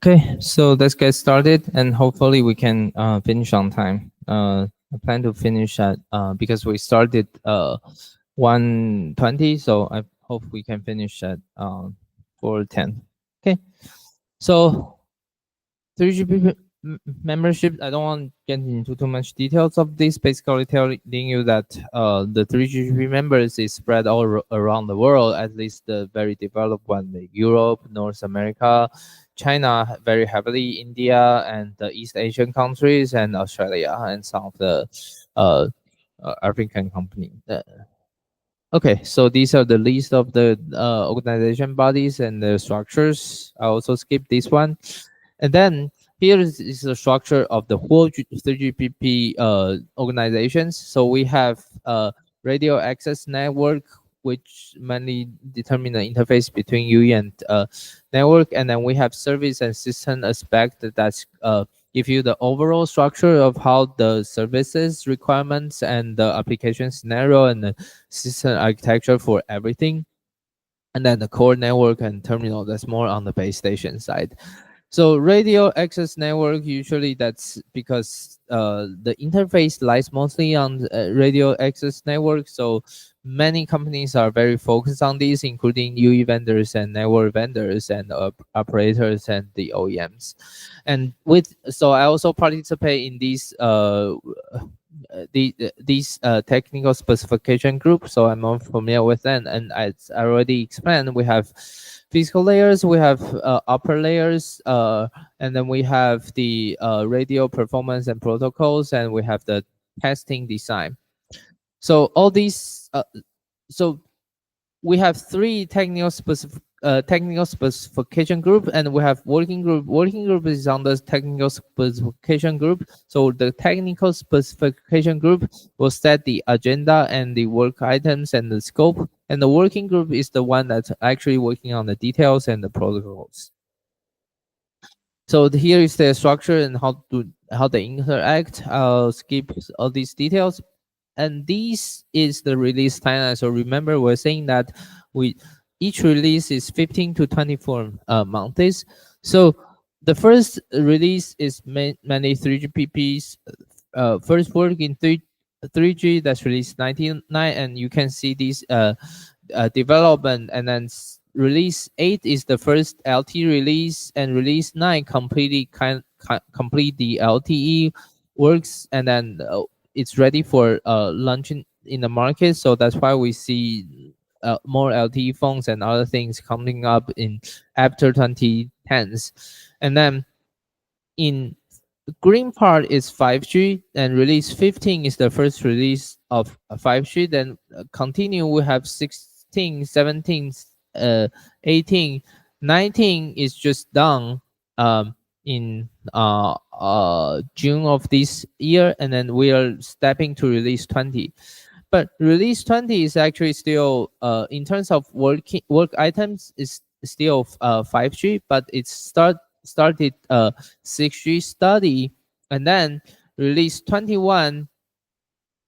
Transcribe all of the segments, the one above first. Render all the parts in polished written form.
Okay, so let's get started, and hopefully we can finish on time. I plan to finish at because we started 1:20, so I hope we can finish at 4:10. Okay, so 3GP membership. I don't want to get into too much details of this. Basically, telling you that the 3GP members is spread all around the world, at least the very developed one, like Europe, North America, China very heavily, India, and the East Asian countries, and Australia, and some of the African companies. Okay, so these are the list of the organization bodies and the structures. I also skip this one. And then here is the structure of the whole 3GPP organizations. So we have radio access network, which mainly determine the interface between UE and network. And then we have service and system aspect that's give you the overall structure of how the services requirements and the application scenario and the system architecture for everything. And then the core network and terminal, that's more on the base station side. So radio access network, usually that's because the interface lies mostly on radio access network. So many companies are very focused on these, including UE vendors and network vendors and operators and the OEMs. And so I also participate in these technical specification group, so I'm more familiar with them. And as I already explained, we have physical layers, we have upper layers, and then we have the radio performance and protocols, and we have the testing design. So all these, so we have three technical specification group, and we have working group. Working group is on the technical specification group. So the technical specification group will set the agenda and the work items and the scope. And the working group is the one that's actually working on the details and the protocols. So here is the structure and how they interact. I'll skip all these details. And this is the release timeline. So remember, we're saying that each release is 15 to 24 months. So the first release is mainly 3GPP's first work in 3G that's released 99, and you can see this development. And then release 8 is the first LT release, and release 9 complete the LTE works, and then it's ready for launching in the market. So that's why we see more LTE phones and other things coming up in after 2010s. And then in the green part is 5G, and release 15 is the first release of 5G. Then continue, we have 16, 17, 18, 19 is just done in June of this year, and then we are stepping to release 20. But release 20 is actually still in terms of work items is still 5G, but it started 6G study, and then release 21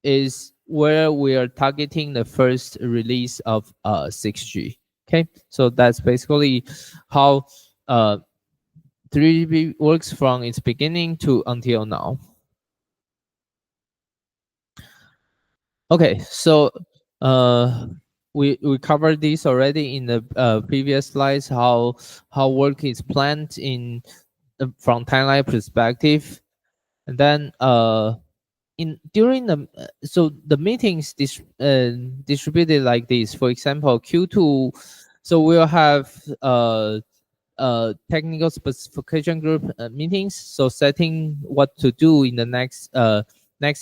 is where we are targeting the first release of 6G. Okay, so that's basically how 3GP works from its beginning to until now. Okay, so we covered this already in the previous slides, how work is planned in from timeline perspective. And then during the so the meetings distributed like this. For example, Q2, so we'll have technical specification group meetings, so setting what to do in the next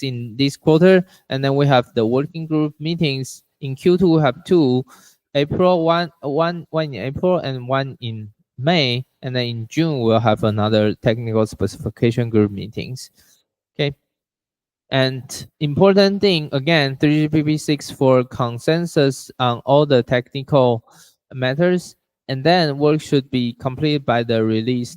in this quarter. And then we have the working group meetings. In Q2 we have 2, April one in April and 1 in May, and then in June we'll have another technical specification group meetings. Okay, and important thing again, 3GPP 6 for consensus on all the technical matters, and then work should be completed by the release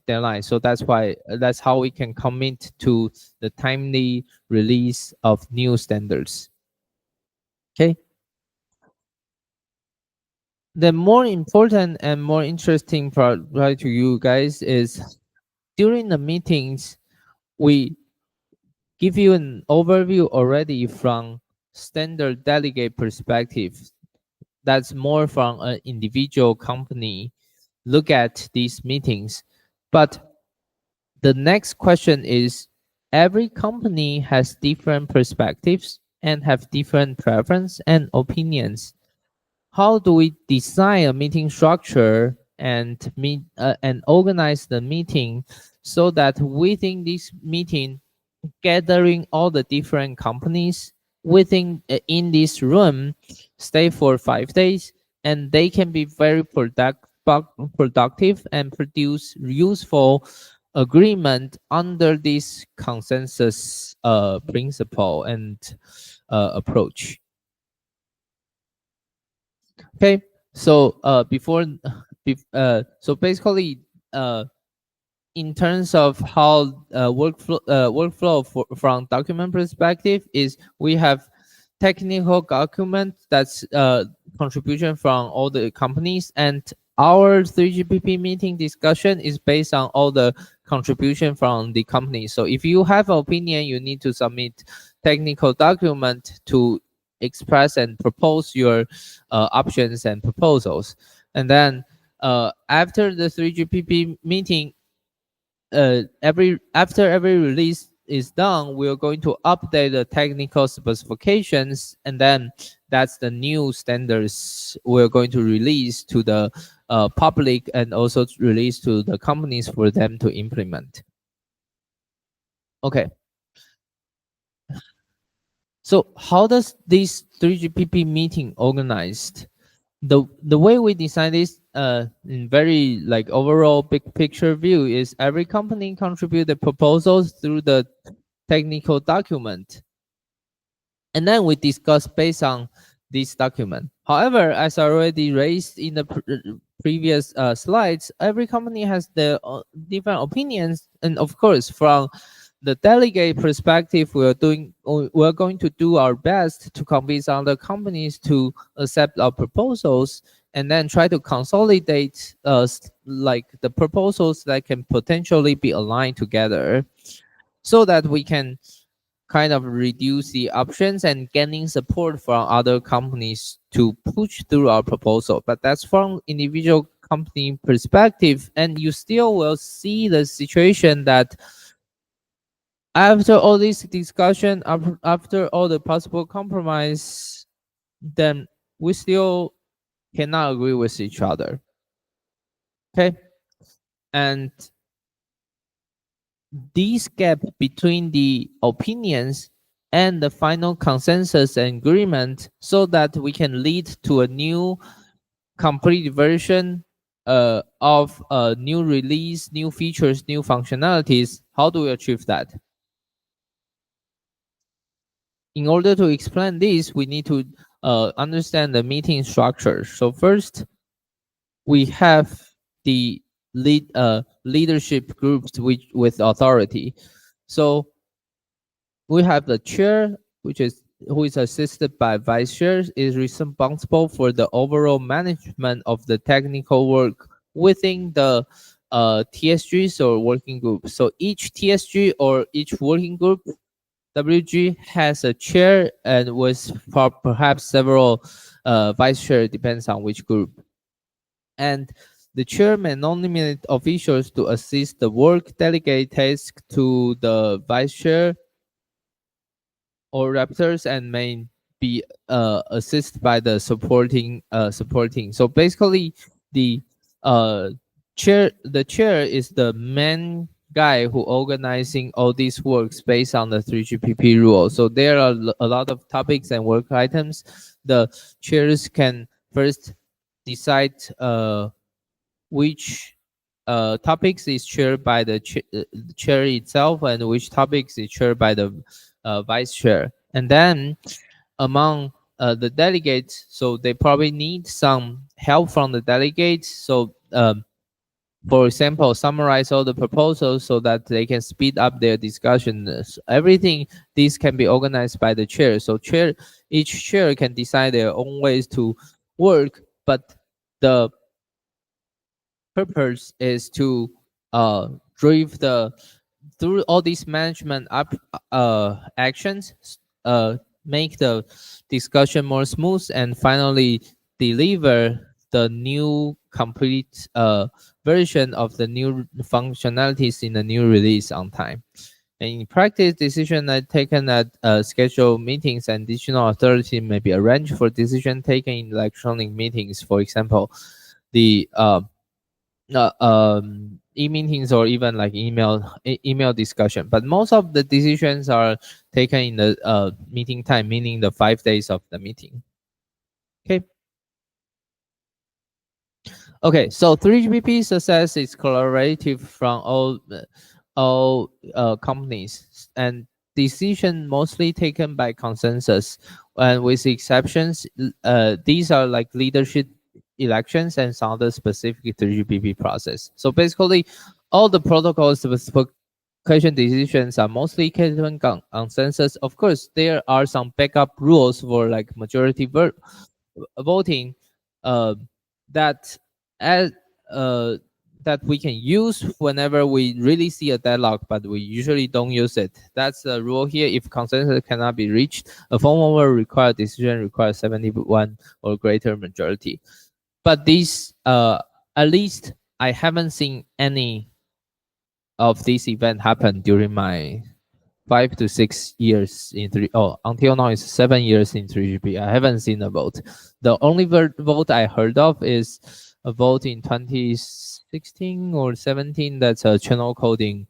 deadline. So that's how we can commit to the timely release of new standards. Okay. The more important and more interesting part right to you guys is during the meetings, we give you an overview already from standard delegate perspective. That's more from an individual company look at these meetings. But the next question is, every company has different perspectives and have different preference and opinions. How do we design a meeting structure and and organize the meeting so that within this meeting, gathering all the different companies within in this room, stay for 5 days, and they can be very productive and produce useful agreement under this consensus principle and approach. Okay, so so basically, in terms of how workflow from document perspective is, we have technical document that's contribution from all the companies, and our 3GPP meeting discussion is based on all the contribution from the company. So if you have an opinion, you need to submit technical document to express and propose your options and proposals. And then after the 3GPP meeting, after every release is done, we're going to update the technical specifications, and then that's the new standards we're going to release to the public and also release to the companies for them to implement. Okay. So how does this 3GPP meeting organized? The way we design this in very like overall big picture view is every company contribute the proposals through the technical document, and then we discuss based on this document. However, as I already raised in the previous slides, every company has their different opinions, and of course from the delegate perspective, we're going to do our best to convince other companies to accept our proposals, and then try to consolidate like the proposals that can potentially be aligned together, so that we can kind of reduce the options and gaining support from other companies to push through our proposal. But that's from individual company perspective, and you still will see the situation that after all this discussion, after all the possible compromise, then we still cannot agree with each other. Okay, and this gap between the opinions and the final consensus and agreement, so that we can lead to a new complete version of a new release, new features, new functionalities. How do we achieve that? In order to explain this, we need to understand the meeting structure. So first, we have the leadership groups with authority. So we have the chair, who is assisted by vice chair, is responsible for the overall management of the technical work within the TSGs or working group. So each TSG or each working group, WG, has a chair and with perhaps several vice chair, depends on which group. And the chair may nominate officials to assist the work, delegate tasks to the vice chair or raptors, and may be assisted by the supporting. So basically, the chair is the main guy who organizing all these works based on the 3GPP rule. So there are a lot of topics and work items. The chairs can first decide which topics is chaired by the chair itself, and which topics is chaired by the vice chair. And then among the delegates, so they probably need some help from the delegates. So for example, summarize all the proposals so that they can speed up their discussions. Everything, this can be organized by the chair. So each chair can decide their own ways to work, but the purpose is to drive through all these management actions, make the discussion more smooth, and finally deliver the new complete version of the new functionalities in the new release on time. And in practice, decisions are taken at scheduled meetings, and additional authority may be arranged for decision taken in electronic meetings. For example, the e-meetings or even like email discussion. But most of the decisions are taken in the meeting time, meaning the 5 days of the meeting. Okay. Okay, so 3GPP success is collaborative from all companies, and decision mostly taken by consensus, and with exceptions, these are like leadership elections and some other specific 3GPP process. So basically, all the protocols specification decisions are mostly taken consensus. Of course, there are some backup rules for like majority voting that as that we can use whenever we really see a deadlock, but we usually don't use it. That's the rule here. If consensus cannot be reached, a formal required decision requires 71 or greater majority. But these, at least I haven't seen any of these events happen during my 5 to 6 years in until now it's 7 years in 3GP. I haven't seen a vote. The only vote I heard of is a vote in 2016 or 17. That's a channel coding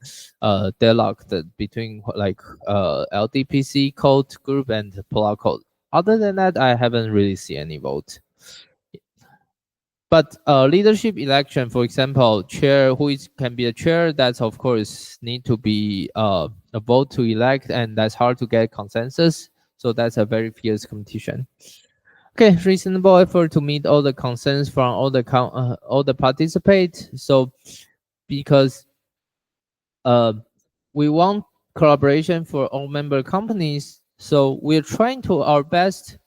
deadlock between like LDPC code group and Polar code. Other than that, I haven't really seen any vote. But leadership election, for example, chair can be a chair. That's of course need to be a vote to elect, and that's hard to get consensus. So that's a very fierce competition. Okay, reasonable effort to meet all the concerns from all the participate. So because we want collaboration for all member companies, so we're trying to our best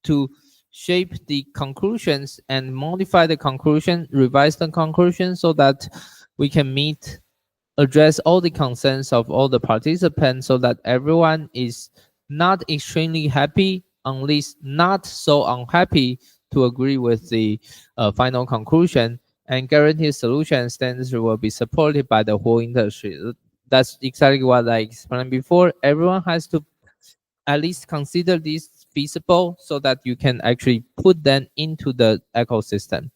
to shape the conclusions and modify the conclusion, revise the conclusion so that we can address all the concerns of all the participants so that everyone is not extremely happy, at least not so unhappy to agree with the final conclusion, and guarantee solution standards will be supported by the whole industry. That's exactly what I explained before. Everyone has to at least consider this feasible so that you can actually put them into the ecosystem.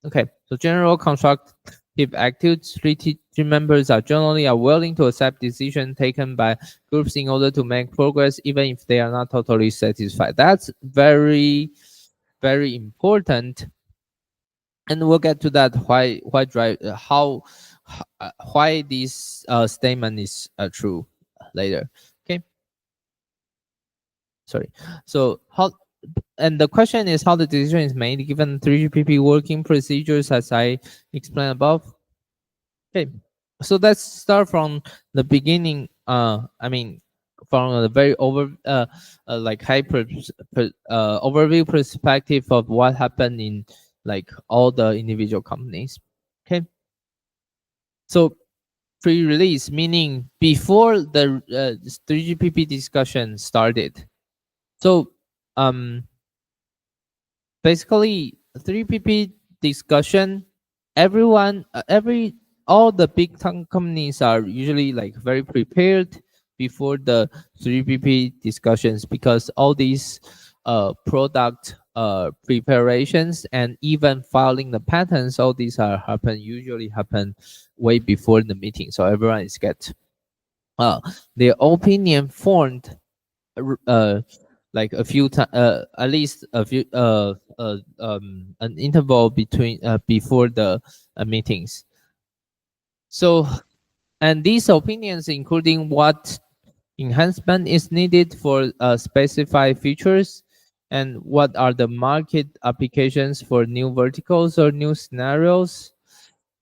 Okay, so general constructive attitudes, team members are generally willing to accept decisions taken by groups in order to make progress, even if they are not totally satisfied. That's very, very important. And we'll get to that why this statement is true later. Okay. Sorry. So and the question is how the decision is made given 3GPP working procedures as I explained above. Okay, so let's start from the beginning. I mean, from a very like overview perspective of what happened in like all the individual companies. Okay, so pre-release meaning before the 3GPP discussion started. So basically 3GPP discussion, all the big companies are usually like very prepared before the 3GPP discussions because all these product preparations and even filing the patents, all these usually happen way before the meeting. So everyone is get their opinion formed like a few times, at least a few an interval between before the meetings. So, and these opinions including what enhancement is needed for specified features and what are the market applications for new verticals or new scenarios.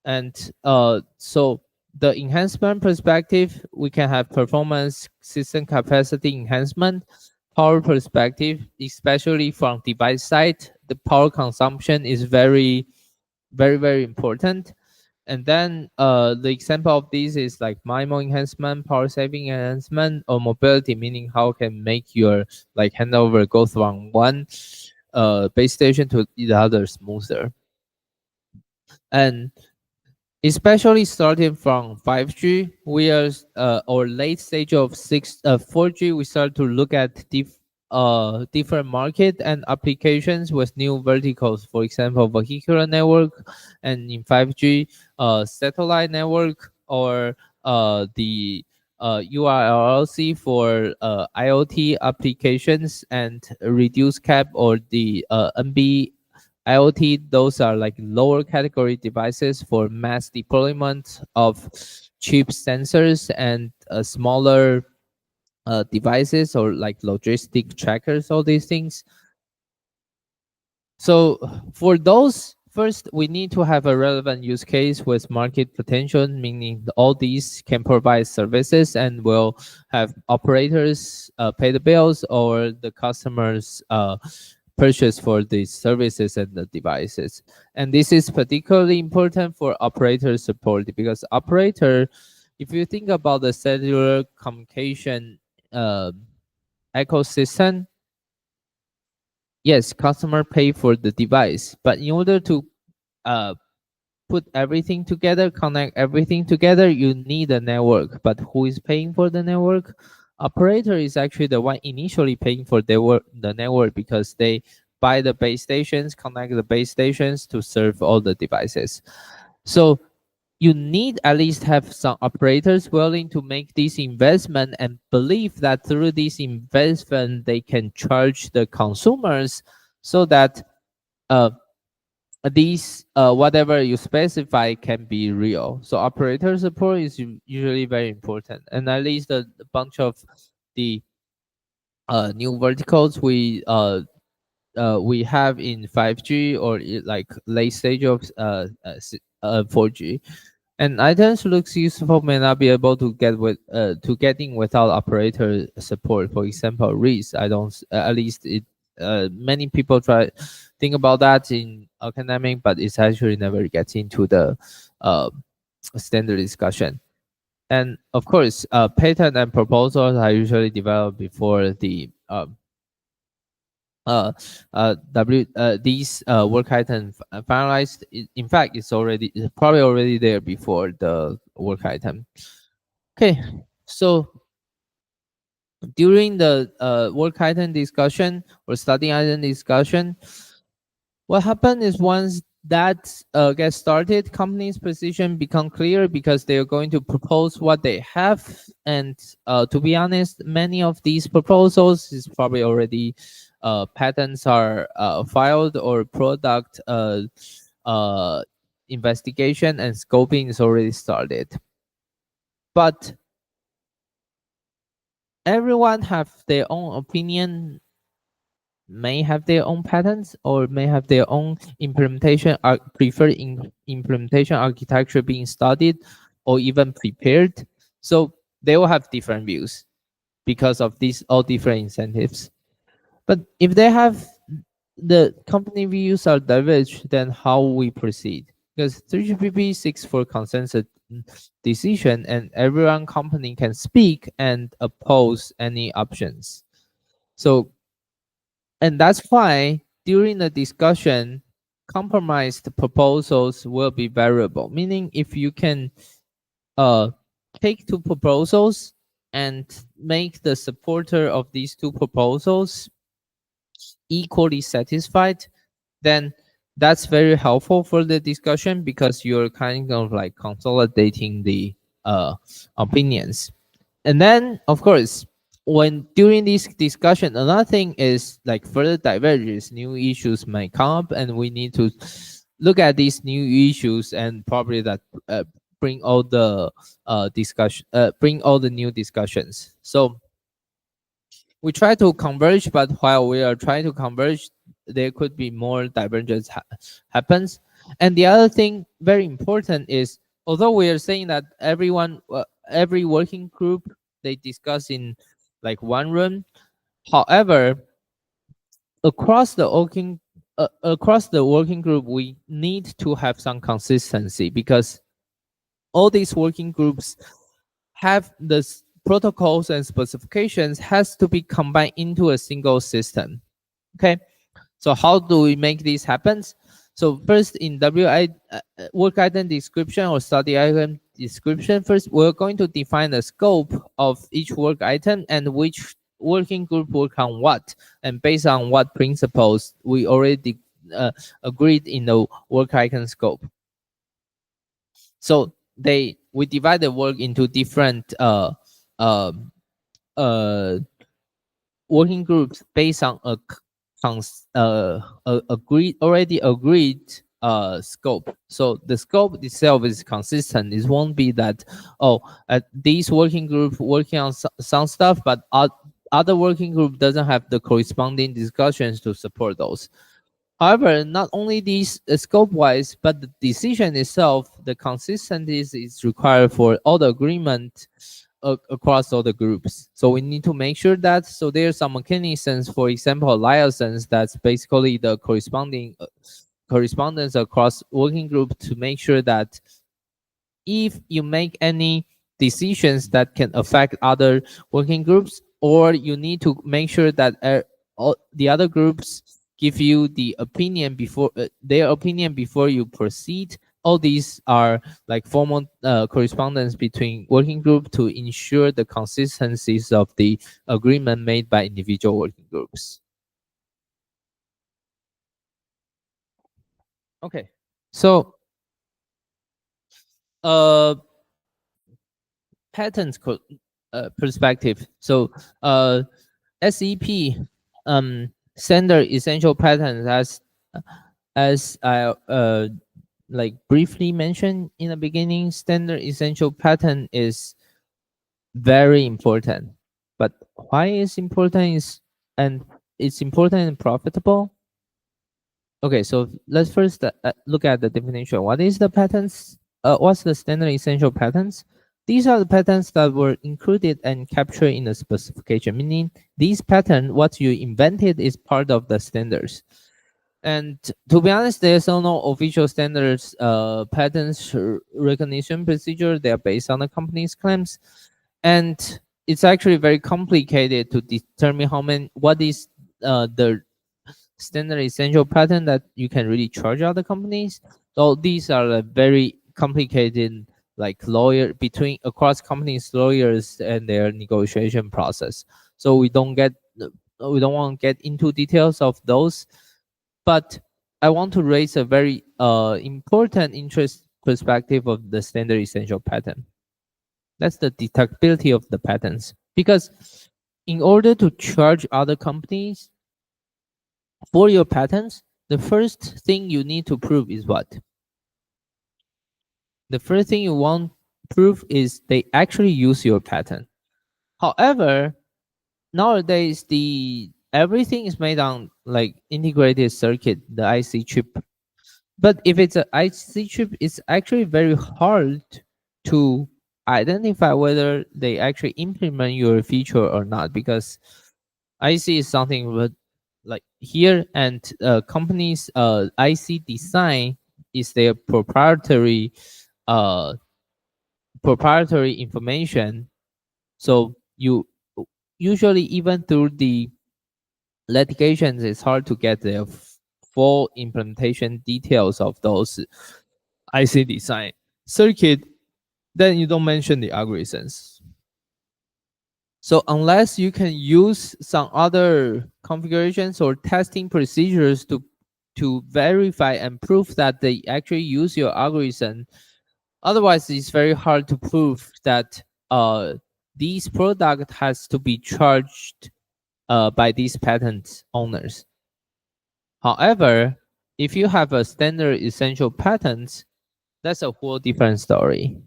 And so the enhancement perspective, we can have performance system capacity enhancement, power perspective, especially from device side, the power consumption is very, very important. And then the example of this is like MIMO enhancement, power saving enhancement, or mobility, meaning how can make your like handover go from one base station to the other smoother. And especially starting from 5G, we are or late stage of 4G, we start to look at different market and applications with new verticals. For example, vehicular network, and in 5G, satellite network, or the URLC for IoT applications, and reduce cap, or the NB IoT. Those are like lower category devices for mass deployment of cheap sensors and smaller devices, or like logistic trackers, all these things. So for those, first we need to have a relevant use case with market potential, meaning all these can provide services and will have operators pay the bills, or the customers purchase for the services and the devices. And this is particularly important for operator support, because operator, if you think about the cellular communication ecosystem, yes, customer pay for the device, but in order to uh, put everything together, connect everything together, you need a network. But who is paying for the network? Operator is actually the one initially paying for the network, because they buy the base stations, connect the base stations to serve all the devices. So you need at least have some operators willing to make this investment and believe that through this investment they can charge the consumers, so that these whatever you specify can be real. So operator support is usually very important. And at least a bunch of the new verticals we have in 5G, or like late stage of 4G. And items looks useful may not be able to get in without operator support. For example, REITs. I don't at least it many people try think about that in academic, but it's actually never gets into the uh, standard discussion. And of course, patent and proposals are usually developed before the these work items finalized. In fact, it's probably already there before the work item. Okay, so during the work item discussion or study item discussion, what happened is once that gets started, companies' position become clear, because they are going to propose what they have. And to be honest, many of these proposals is probably already patents are filed, or product investigation and scoping is already started. But everyone have their own opinion, may have their own patents, or may have their own implementation, preferred implementation architecture being studied or even prepared. So they will have different views because of these all different incentives. But if they have the company views are diverged, then how we proceed? Because 3GPP seeks for consensus decision, and everyone company can speak and oppose any options. So, and that's why during the discussion, compromised proposals will be variable. Meaning, if you can take two proposals and make the supporter of these two proposals equally satisfied, then that's very helpful for the discussion, because you're kind of like consolidating the opinions. And then of course, when during this discussion, another thing is like further divergence, new issues might come up, and we need to look at these new issues, and probably that bring all the bring all the new discussions. So we try to converge, but while we are trying to converge, there could be more divergence happens. And the other thing very important is, although we are saying that every working group, they discuss in like one room, However, across the working group, we need to have some consistency because all these working groups have the protocols and specifications has to be combined into a single system. Okay, so how do we make this happen? So first in work item description or study item description, first we're going to define the scope of each work item and which working group work on what, and based on what principles we already agreed in the work item scope. So we divide the work into different working groups based on already agreed scope. So the scope itself is consistent. It won't be that these working group working on some stuff, but other working group doesn't have the corresponding discussions to support those. However, not only these scope-wise, but the decision itself, the consistency is required for all the agreement across all the groups. So we need to make sure that, so there's some mechanisms, for example, liaisons, that's basically the corresponding correspondence across working group to make sure that if you make any decisions that can affect other working groups, or you need to make sure that all the other groups give you the opinion before their opinion before you proceed. All these are like formal correspondence between working group to ensure the consistencies of the agreement made by individual working groups. Okay, so patents perspective. So SEP standard essential patents, as I like briefly mentioned in the beginning, standard essential patent is very important. But why is important and it's important and profitable? Okay, so let's first look at the definition. What is the patents? What's the standard essential patents? These are the patents that were included and captured in the specification, meaning these patents, what you invented is part of the standards. And to be honest, there's no official standards patents recognition procedure. They are based on the company's claims. And it's actually very complicated to determine what is the standard essential patent that you can really charge other companies. So these are very complicated, like across companies, lawyers and their negotiation process. So we don't want to get into details of those, but I want to raise a very important interest perspective of the standard essential patent. That's the detectability of the patents, because in order to charge other companies for your patents, the first thing you need to prove is what? The first thing you want to prove is they actually use your patent. However, nowadays everything is made on like integrated circuit, the IC chip. But if it's an IC chip, it's actually very hard to identify whether they actually implement your feature or not, because IC is something with like here, and companies IC design is their proprietary information. So you usually, even through the litigations, it's hard to get the full implementation details of those IC design circuit. Then you don't mention the algorithms. So unless you can use some other configurations or testing procedures to verify and prove that they actually use your algorithm, otherwise it's very hard to prove that these product has to be charged by these patent owners. However, if you have a standard essential patent, that's a whole different story,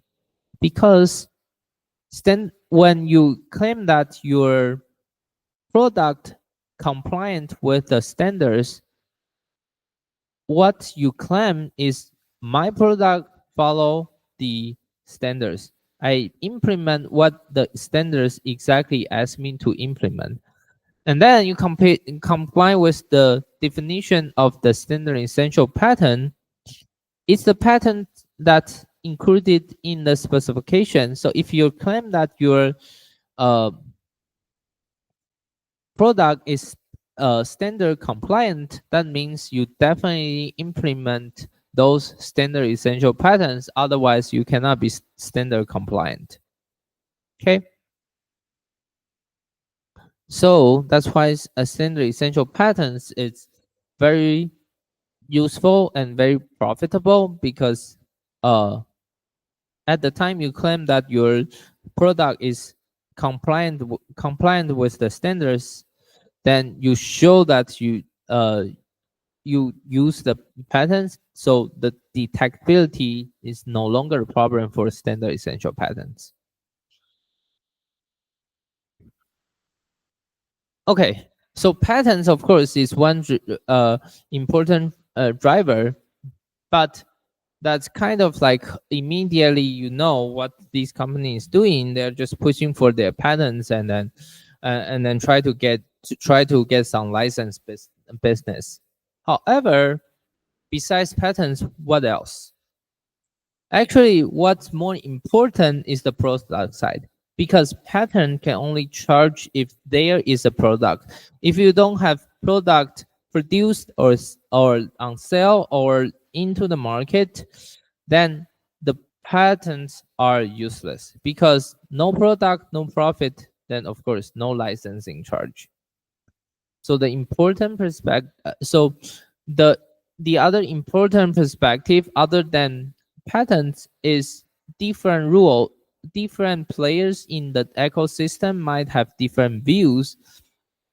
because when you claim that your product compliant with the standards, what you claim is my product follow the standards. I implement what the standards exactly ask me to implement. And then you comply with the definition of the standard essential pattern. It's the pattern that's included in the specification. So if you claim that your product is standard compliant, that means you definitely implement those standard essential patterns. Otherwise, you cannot be standard compliant. Okay. So that's why a standard essential patterns is very useful and very profitable, because at the time you claim that your product is compliant with the standards, then you show that you use the patterns, so the detectability is no longer a problem for standard essential patterns. Okay, so patterns, of course, is one important driver, but that's kind of like immediately you know what these companies doing. They're just pushing for their patents and then try to get some license business. However, besides patents, what else? Actually, what's more important is the product side, because patent can only charge if there is a product. If you don't have product produced or on sale or into the market, then the patents are useless, because no product, no profit, then of course no licensing charge. So the important perspective, so the other important perspective other than patents is different players in the ecosystem might have different views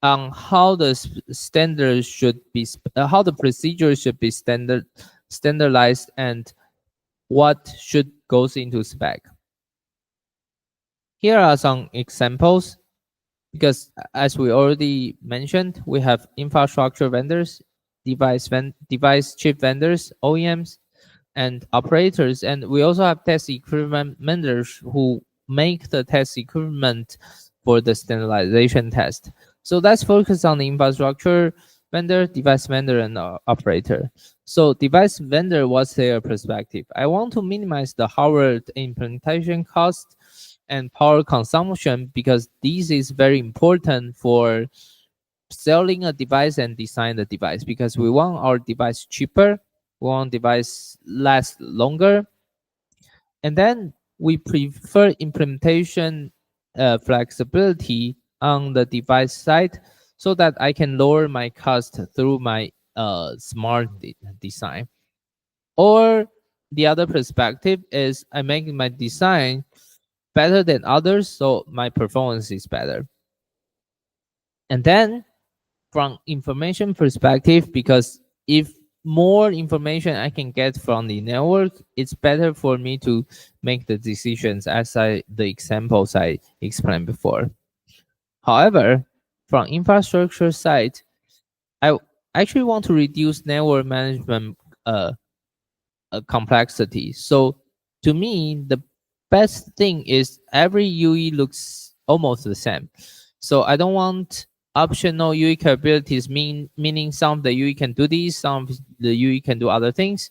on how the standards should be, how the procedures should be standardized, and what should goes into spec. Here are some examples, because as we already mentioned, we have infrastructure vendors, device chip vendors, OEMs, and operators, and we also have test equipment vendors who make the test equipment for the standardization test. So let's focus on the infrastructure vendor, device vendor, and operator. So device vendor, what's their perspective? I want to minimize the hardware implementation cost and power consumption, because this is very important for selling a device and design the device, because we want our device cheaper, we want device last longer, and then we prefer implementation flexibility on the device side, so that I can lower my cost through my smart design. Or the other perspective is I make my design better than others, so my performance is better. And then from information perspective, because if more information I can get from the network, it's better for me to make the decisions as the examples I explained before. However, from infrastructure side, I actually want to reduce network management complexity. So to me, the best thing is every UE looks almost the same. So I don't want optional UE capabilities, meaning some of the UE can do these, some of the UE can do other things.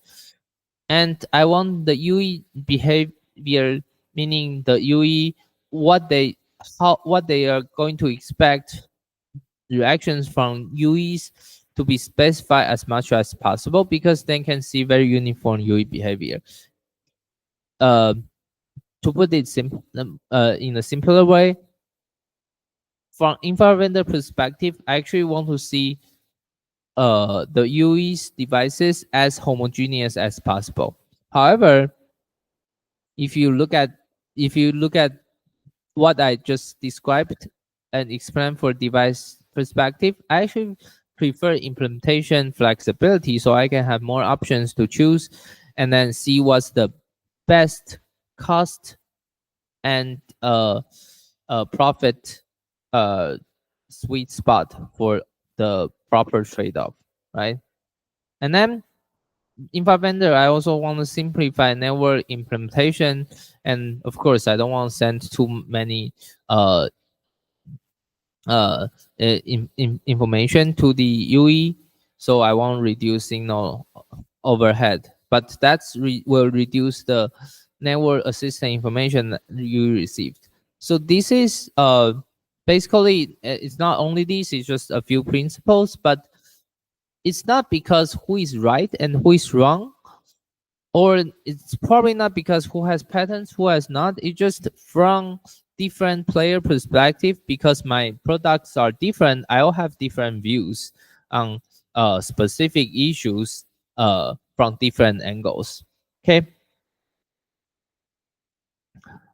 And I want the UE behavior, meaning the UE, what they are going to expect reactions from UEs to be specified as much as possible, because then can see very uniform UE behavior. To put it in a simpler way, from infra vendor perspective, I actually want to see the UE's devices as homogeneous as possible. However, if you look at what I just described and explained for device perspective, I actually prefer implementation flexibility, so I can have more options to choose and then see what's the best cost and profit sweet spot for the proper trade-off, right? And then infra vendor, I also want to simplify network implementation, and of course I don't want to send too many information to the UE, so I won't reduce signal overhead, but that's will reduce the network assistant information that you received. So this is basically it's not only this, it's just a few principles, but it's not because who is right and who is wrong, or it's probably not because who has patents, who has not. It's just from different player perspective, because my products are different. I all have different views on specific issues from different angles.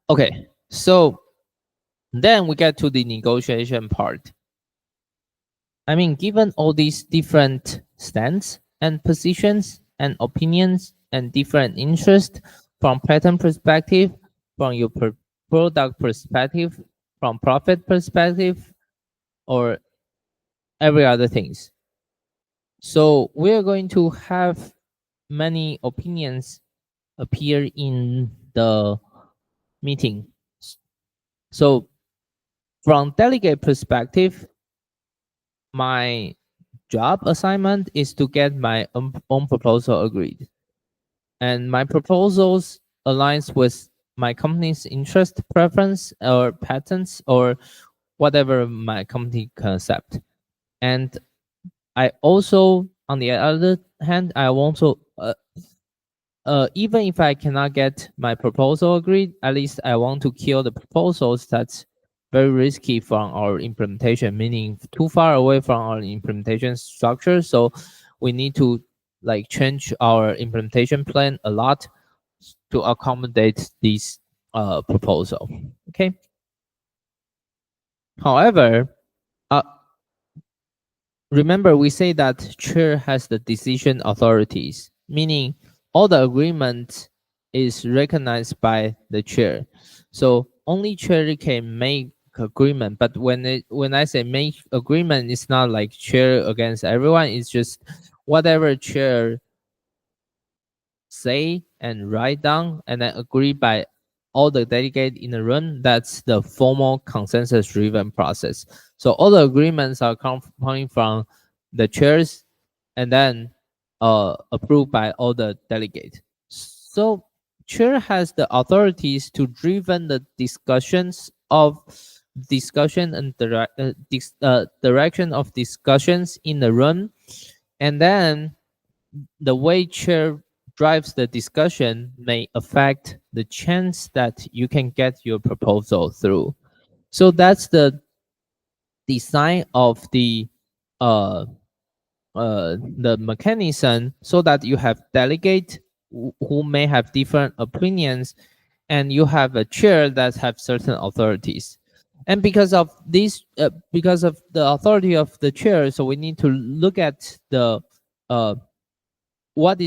Okay, so then we get to the negotiation part. I mean, given all these different stands and positions and opinions and different interests from patent perspective, from your product perspective, from profit perspective, or every other things. So we're going to have many opinions appear in the meeting. So from delegate perspective, my job assignment is to get my own proposal agreed. And my proposals aligns with my company's interest, preference, or patents, or whatever my company can accept. And I also, on the other hand, I want to, even if I cannot get my proposal agreed, at least I want to kill the proposals that's very risky from our implementation, meaning too far away from our implementation structure. So we need to like change our implementation plan a lot to accommodate this proposal. Okay. However, remember we say that chair has the decision authorities, meaning all the agreement is recognized by the chair. So only chair can make agreement. But when I say make agreement, it's not like chair against everyone. It's just whatever chair say and write down and then agree by all the delegates in the room. That's the formal consensus driven process. So all the agreements are coming from the chairs and then approved by all the delegates. So chair has the authorities to driven the discussions of discussion and direction of discussions in the room. And then the way chair drives the discussion may affect the chance that you can get your proposal through. So that's the design of the mechanism, so that you have delegate who may have different opinions, and you have a chair that have certain authorities. And because of this, because of the authority of the chair, so we need to look at the what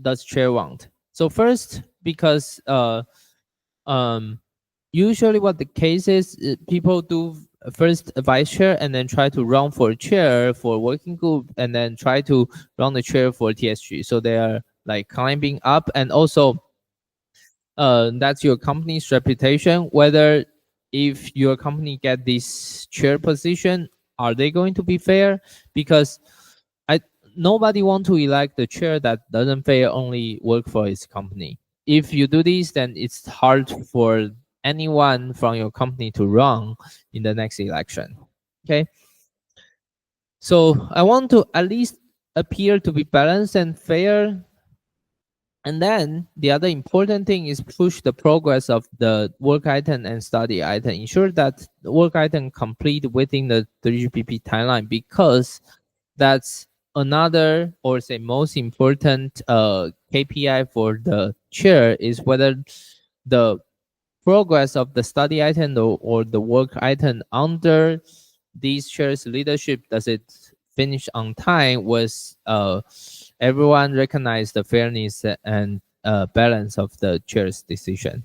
does chair want. So first, because usually what the case is, people do first vice chair and then try to run for chair for working group and then try to run the chair for TSG. So they are like climbing up, and also that's your company's reputation. Whether if your company get this chair position, are they going to be fair? Because nobody want to elect the chair that doesn't fair only work for his company. If you do this, then it's hard for anyone from your company to run in the next election. Okay. So I want to at least appear to be balanced and fair. And then the other important thing is push the progress of the work item and study item. Ensure that the work item complete within the 3GPP timeline, because that's another, or say most important KPI for the chair, is whether the progress of the study item or the work item under these chair's leadership, does it finish on time with everyone recognize the fairness and balance of the chair's decision.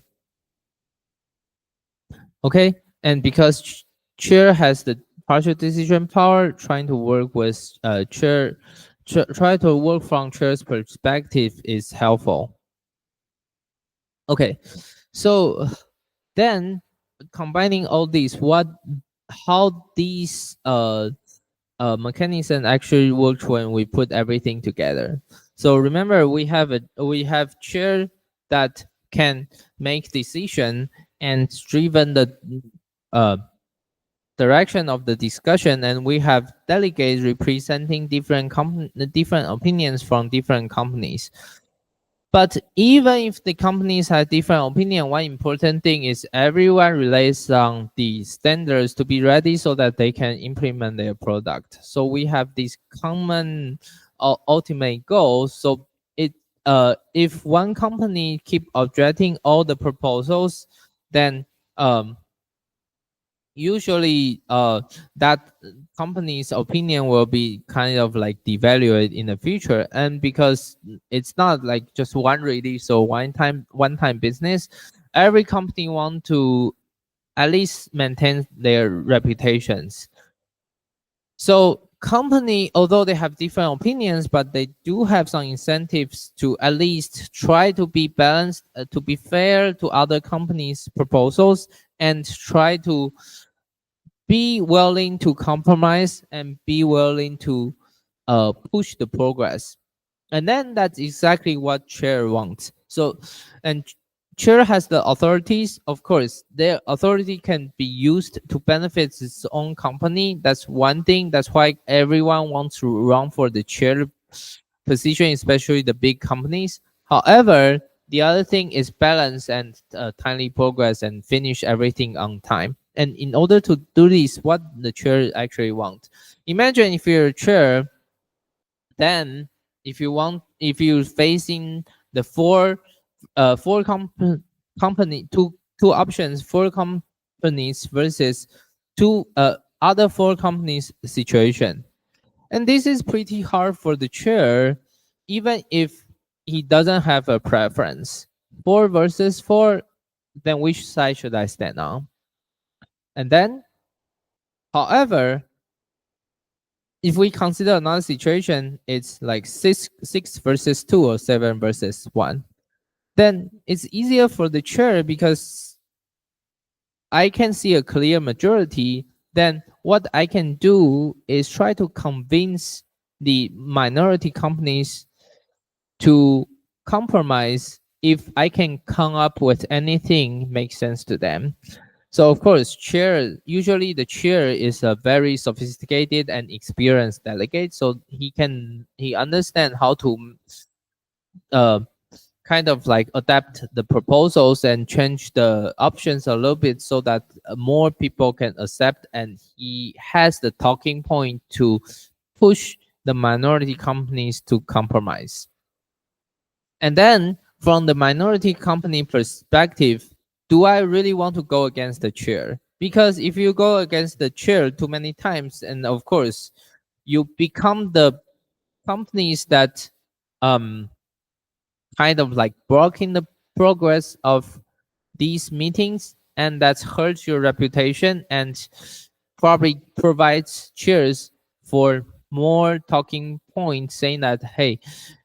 Okay, and because chair has the partial decision power, trying to work with try to work from chair's perspective is helpful. Okay, so then combining all these, what how these mechanism actually works when we put everything together. So remember, we have chair that can make decision and driven the direction of the discussion, and we have delegates representing different opinions from different companies. But even if the companies have different opinion, one important thing is everyone relies on the standards to be ready so that they can implement their product. So we have this common ultimate goal. So if one company keep objecting all the proposals, then usually that company's opinion will be kind of like devalued in the future. And because it's not like just one release or one time business, every company want to at least maintain their reputations. So company, although they have different opinions, but they do have some incentives to at least try to be balanced, to be fair to other companies' proposals, and try to be willing to compromise and be willing to push the progress. And then that's exactly what chair wants. So, and chair has the authorities. Of course, their authority can be used to benefit its own company. That's one thing. That's why everyone wants to run for the chair position, especially the big companies. However, the other thing is balance and timely progress and finish everything on time. And in order to do this, what the chair actually want. Imagine if you're a chair, then if you're facing the two options, four companies versus two other four companies situation. And this is pretty hard for the chair, even if he doesn't have a preference. 4 versus 4, then which side should I stand on? And then, however, if we consider another situation, it's like 6 versus 2 or 7 versus 1. Then it's easier for the chair because I can see a clear majority. Then what I can do is try to convince the minority companies to compromise if I can come up with anything makes sense to them. So of course, usually the chair is a very sophisticated and experienced delegate. So he understand how to kind of like adapt the proposals and change the options a little bit so that more people can accept, and he has the talking point to push the minority companies to compromise. And then from the minority company perspective, do I really want to go against the chair? Because if you go against the chair too many times, and of course you become the companies that kind of like blocking the progress of these meetings, and that hurts your reputation and probably provides cheers for more talking points saying that, hey,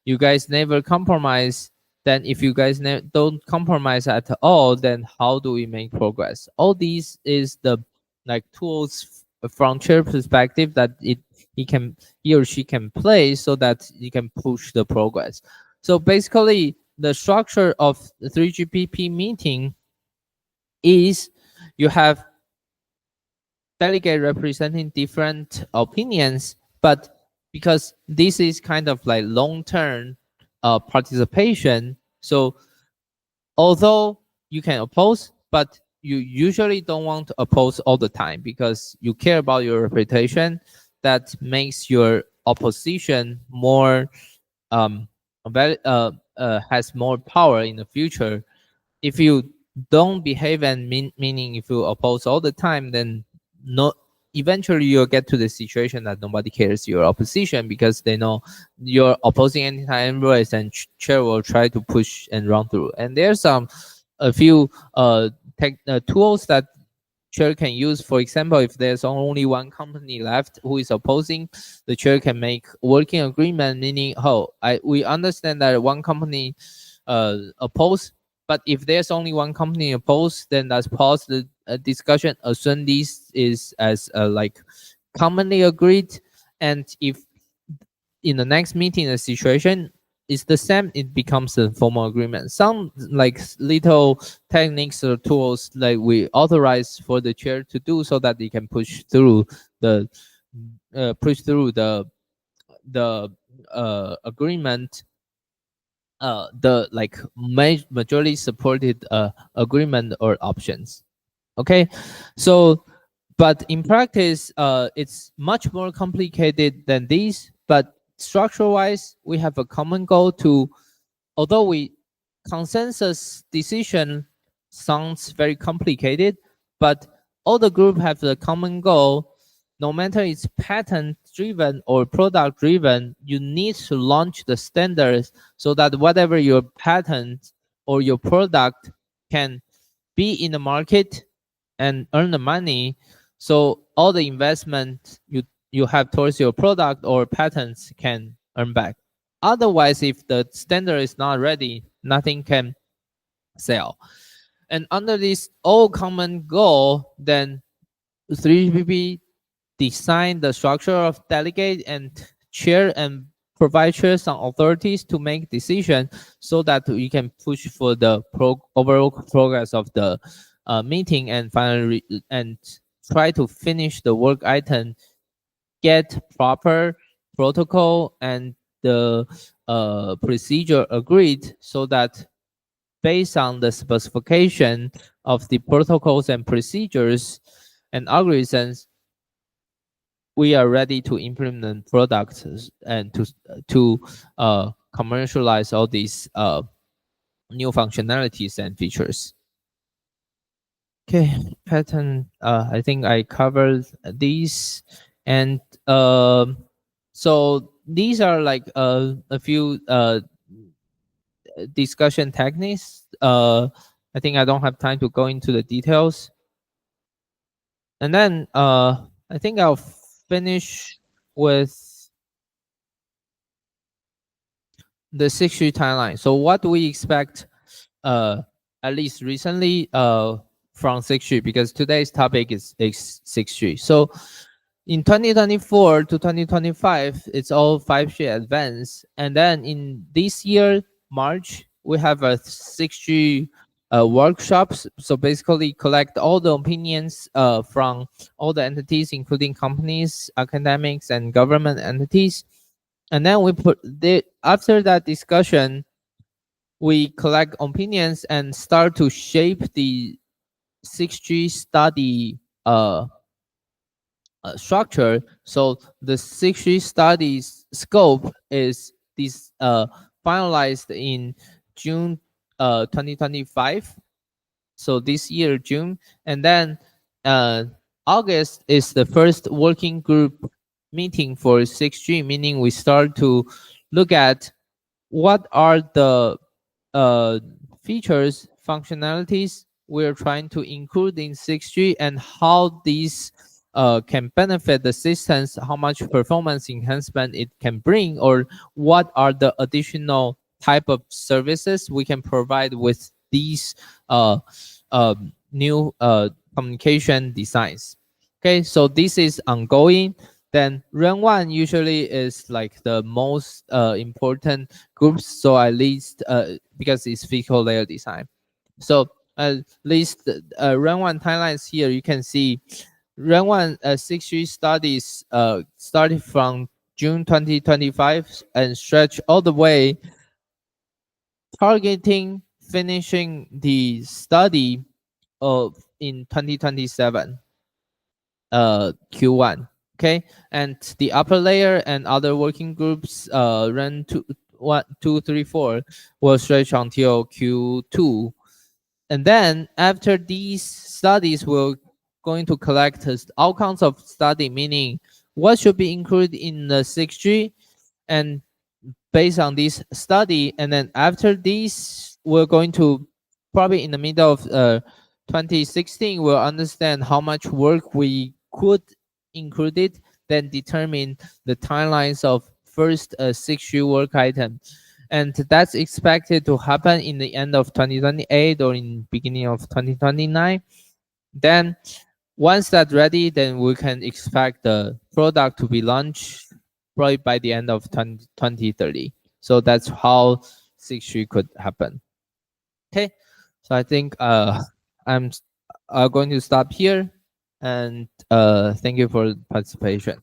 you guys never compromise. Then if you guys don't compromise at all, then how do we make progress? All these is the like tools from chair perspective that he or she can play so that you can push the progress. So basically, the structure of the 3GPP meeting is you have delegate representing different opinions, but because this is kind of like long-term participation, so although you can oppose, but you usually don't want to oppose all the time because you care about your reputation. That makes your opposition more has more power in the future. If you don't behave and meaning if you oppose all the time, then eventually you'll get to the situation that nobody cares your opposition because they know you're opposing anytime anyways, and chair will try to push and run through. And there's a few tools that chair can use. For example, if there's only one company left who is opposing, the chair can make working agreement, meaning we understand that one company oppose, But if there's only one company opposed, then let's pause the discussion, assume this is as like commonly agreed, and if in the next meeting the situation is the same, it becomes a formal agreement. Some like little techniques or tools like we authorize for the chair to do so that they can push through the agreement, the like majority supported agreement or options. Okay, so but in practice, it's much more complicated than these. But structure-wise, we have a common goal to, although consensus decision sounds very complicated, but all the group have the common goal. No matter it's patent-driven or product-driven, you need to launch the standards so that whatever your patent or your product can be in the market and earn the money. So all the investment you have towards your product or patents can earn back. Otherwise, if the standard is not ready, nothing can sell. And under this all common goal, then 3GPP design the structure of delegate and chair and provide chairs and authorities to make decision so that we can push for the overall progress of the meeting and finally and try to finish the work item, get proper protocol and the procedure agreed so that based on the specification of the protocols and procedures and algorithms, we are ready to implement products and to commercialize all these new functionalities and features. Okay, pattern. I think I covered these, and so these are like a few discussion techniques. I think I don't have time to go into the details. And then I think I'll finish with the 6G timeline. So what do we expect, at least recently, from 6G? Because today's topic is 6G. So in 2024 to 2025, it's all 5G advanced. And then in this year, March, we have a 6G workshops. So basically collect all the opinions from all the entities, including companies, academics, and government entities. And then we after that discussion, we collect opinions and start to shape the 6G study structure. So the 6G studies scope is finalized in June 2025. So this year, June. And then August is the first working group meeting for 6G, meaning we start to look at what are the features, functionalities we're trying to include in 6G and how these can benefit the systems, how much performance enhancement it can bring, or what are the additional type of services we can provide with these new communication designs. Okay, so this is ongoing. Then Run 1 usually is like the most important groups. So at least because it's physical layer design. So at least Run 1 timelines here, you can see Run 1 6G studies started from June 2025 and stretch all the way, targeting finishing the study in 2027 Q1. Okay, and the upper layer and other working groups Run 1, 2, 3, 4 will stretch until Q2. And then after these studies, we're going to collect outcomes of study, meaning what should be included in the 6G, and based on this study. And then after this, we're going to probably in the middle of 2016, we'll understand how much work we could include it, then determine the timelines of first 6G work item. and that's expected to happen in the end of 2028 or in beginning of 2029. Then once that's ready, then we can expect the product to be launched probably by the end of 2030. So that's how 6G could happen. Okay, so I think I'm going to stop here, and thank you for participation.